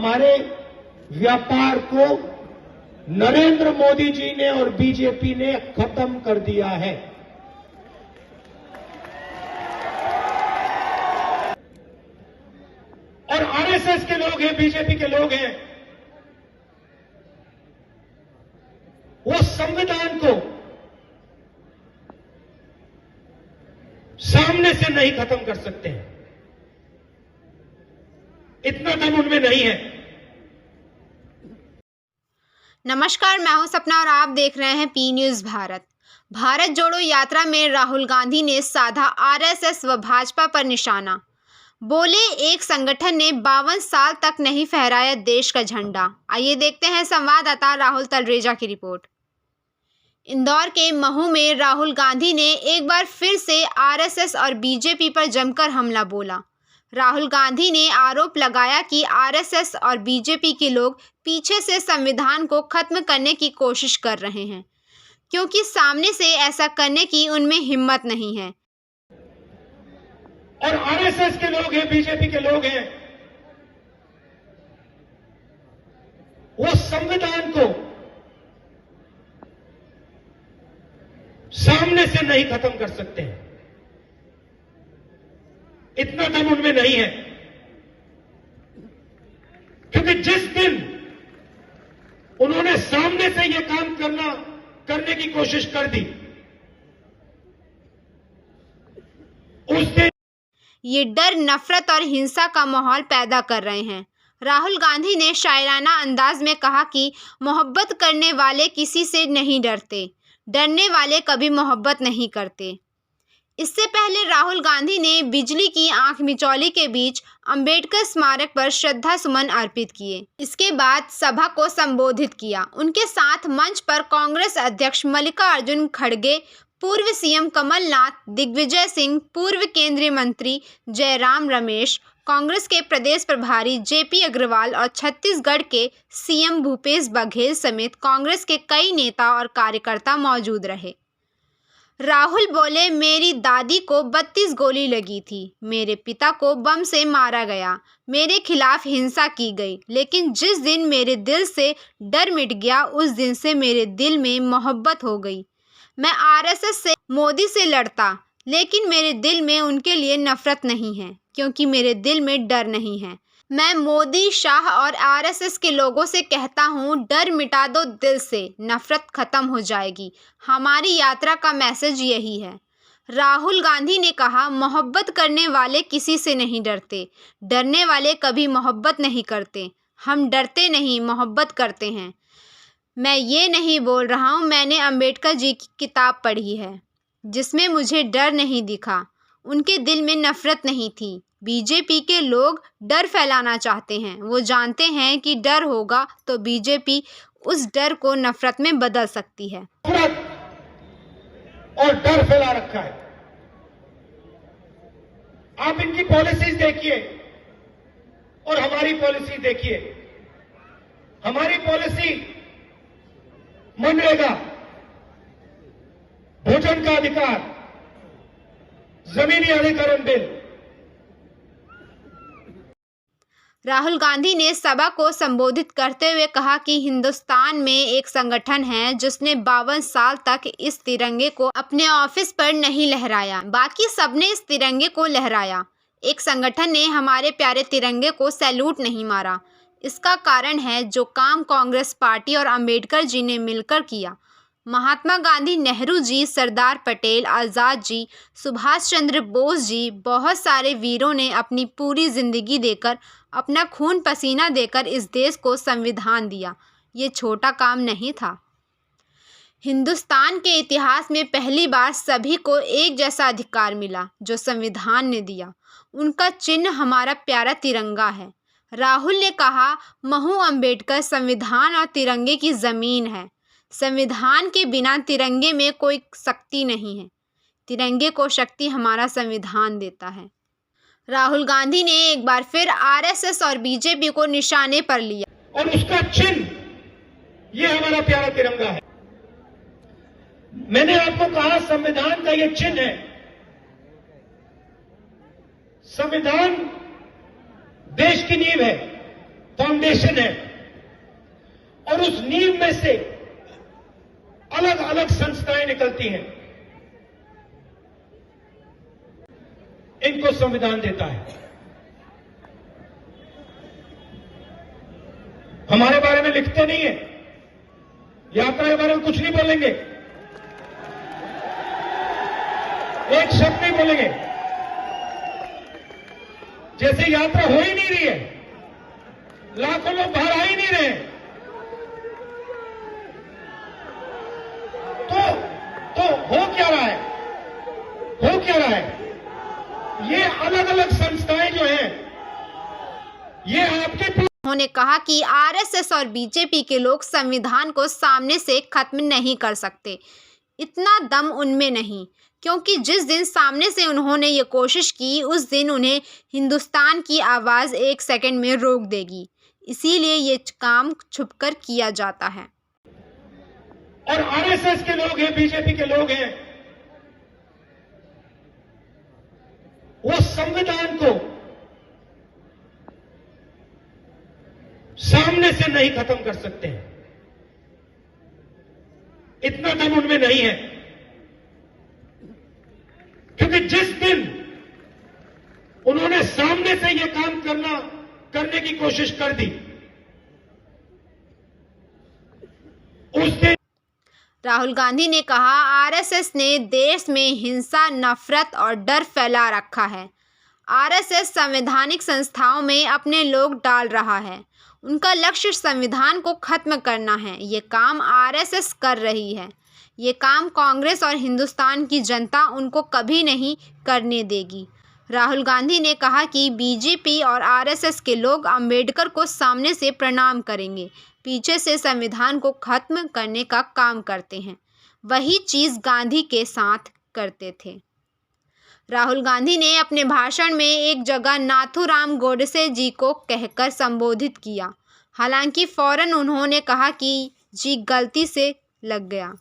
हमारे व्यापार को नरेंद्र मोदी जी ने और बीजेपी ने खत्म कर दिया है। और आरएसएस के लोग हैं, बीजेपी के लोग हैं, वो संविधान को सामने से नहीं खत्म कर सकते हैं, इतना दम उनमें नहीं है। नमस्कार, मैं हूं सपना और आप देख रहे हैं पी न्यूज भारत। भारत जोड़ो यात्रा में राहुल गांधी ने साधा आरएसएस व भाजपा पर निशाना। बोले, एक संगठन ने 52 साल तक नहीं फहराया देश का झंडा। आइए देखते हैं संवाददाता राहुल तलरेजा की रिपोर्ट। इंदौर के महू में राहुल गांधी ने एक बार फिर से आरएसएस और बीजेपी पर जमकर हमला बोला। राहुल गांधी ने आरोप लगाया कि आरएसएस और बीजेपी के लोग पीछे से संविधान को खत्म करने की कोशिश कर रहे हैं, क्योंकि सामने से ऐसा करने की उनमें हिम्मत नहीं है। और आरएसएस के लोग हैं, बीजेपी के लोग हैं, वो संविधान को सामने से नहीं खत्म कर सकते हैं, इतना दम उनमें नहीं है। क्योंकि जिस दिन उन्होंने सामने से यह काम करने की कोशिश कर दी, उस दिन ये डर, नफरत और हिंसा का माहौल पैदा कर रहे हैं। राहुल गांधी ने शायराना अंदाज में कहा कि मोहब्बत करने वाले किसी से नहीं डरते, डरने वाले कभी मोहब्बत नहीं करते। इससे पहले राहुल गांधी ने बिजली की आंख मिचौली के बीच अंबेडकर स्मारक पर श्रद्धा सुमन अर्पित किए। इसके बाद सभा को संबोधित किया। उनके साथ मंच पर कांग्रेस अध्यक्ष मल्लिकार्जुन खड़गे, पूर्व सीएम कमलनाथ, दिग्विजय सिंह, पूर्व केंद्रीय मंत्री जयराम रमेश, कांग्रेस के प्रदेश प्रभारी जेपी अग्रवाल और छत्तीसगढ़ के सीएम भूपेश बघेल समेत कांग्रेस के कई नेता और कार्यकर्ता मौजूद रहे। राहुल बोले, मेरी दादी को 32 गोली लगी थी, मेरे पिता को बम से मारा गया, मेरे खिलाफ हिंसा की गई, लेकिन जिस दिन मेरे दिल से डर मिट गया, उस दिन से मेरे दिल में मोहब्बत हो गई। मैं आरएसएस से, मोदी से लड़ता, लेकिन मेरे दिल में उनके लिए नफरत नहीं है, क्योंकि मेरे दिल में डर नहीं है। मैं मोदी, शाह और आरएसएस के लोगों से कहता हूँ, डर मिटा दो दिल से, नफरत खत्म हो जाएगी। हमारी यात्रा का मैसेज यही है। राहुल गांधी ने कहा, मोहब्बत करने वाले किसी से नहीं डरते, डरने वाले कभी मोहब्बत नहीं करते। हम डरते नहीं, मोहब्बत करते हैं। मैं ये नहीं बोल रहा हूँ, मैंने अंबेडकर जी की किताब पढ़ी है, जिसमें मुझे डर नहीं दिखा, उनके दिल में नफरत नहीं थी। बीजेपी के लोग डर फैलाना चाहते हैं। वो जानते हैं कि डर होगा तो बीजेपी उस डर को नफरत में बदल सकती है। और डर फैला रखा है। आप इनकी पॉलिसीज देखिए और हमारी पॉलिसी देखिए। हमारी पॉलिसी मनरेगा, भोजन का अधिकार, जमीनी अधिग्रहण बिल। राहुल गांधी ने सभा को संबोधित करते हुए कहा कि हिंदुस्तान में एक संगठन है जिसने 52 साल तक इस तिरंगे को अपने ऑफिस पर नहीं लहराया, बाकी सबने इस तिरंगे को लहराया। एक संगठन ने हमारे प्यारे तिरंगे को सैल्यूट नहीं मारा। इसका कारण है जो काम कांग्रेस पार्टी और अंबेडकर जी ने मिलकर किया। महात्मा गांधी, नेहरू जी, सरदार पटेल, आज़ाद जी, सुभाष चंद्र बोस जी, बहुत सारे वीरों ने अपनी पूरी जिंदगी देकर, अपना खून पसीना देकर इस देश को संविधान दिया। ये छोटा काम नहीं था। हिंदुस्तान के इतिहास में पहली बार सभी को एक जैसा अधिकार मिला जो संविधान ने दिया। उनका चिन्ह हमारा प्यारा तिरंगा है। राहुल ने कहा, महू अंबेडकर संविधान और तिरंगे की ज़मीन है। संविधान के बिना तिरंगे में कोई शक्ति नहीं है। तिरंगे को शक्ति हमारा संविधान देता है। राहुल गांधी ने एक बार फिर आरएसएस और बीजेपी को निशाने पर लिया। और उसका चिन्ह ये हमारा प्यारा तिरंगा है। मैंने आपको कहा, संविधान का ये चिन्ह है। संविधान देश की नींव है। फाउंडेशन है और उस नींव में से अलग अलग संस्थाएं निकलती हैं। इनको संविधान देता है। हमारे बारे में लिखते नहीं है, यात्रा के बारे में कुछ नहीं बोलेंगे, एक शब्द नहीं बोलेंगे, जैसे यात्रा हो ही नहीं रही है, लाखों लोग बाहर आ ही नहीं रहे। तो हो क्या रहा है? हो क्या रहा है? ये अलग अलग संस्थाएं जो हैं, ये आपके उन्होंने कहा कि आरएसएस और बीजेपी के लोग संविधान को सामने से खत्म नहीं कर सकते। इतना दम उनमें नहीं, क्योंकि जिस दिन सामने से उन्होंने ये कोशिश की, उस दिन उन्हें हिंदुस्तान की आवाज़ 1 सेकंड में रोक देगी। इसीलिए ये काम छुपकर किया जाता है। और आरएसएस के लोग हैं, बीजेपी के लोग हैं, वो संविधान को सामने से नहीं खत्म कर सकते हैं। इतना दम उनमें नहीं है, क्योंकि जिस दिन उन्होंने सामने से यह काम करने की कोशिश कर दी, उस दिन राहुल गांधी ने कहा, आरएसएस ने देश में हिंसा, नफरत और डर फैला रखा है। आरएसएस संवैधानिक संस्थाओं में अपने लोग डाल रहा है। उनका लक्ष्य संविधान को खत्म करना है। ये काम आरएसएस कर रही है। ये काम कांग्रेस और हिंदुस्तान की जनता उनको कभी नहीं करने देगी। राहुल गांधी ने कहा कि बीजेपी और आरएसएस के लोग अंबेडकर को सामने से प्रणाम करेंगे, पीछे से संविधान को खत्म करने का काम करते हैं। वही चीज़ गांधी के साथ करते थे। राहुल गांधी ने अपने भाषण में एक जगह नाथूराम गोडसे जी को कहकर संबोधित किया। हालांकि फौरन उन्होंने कहा कि जी गलती से लग गया।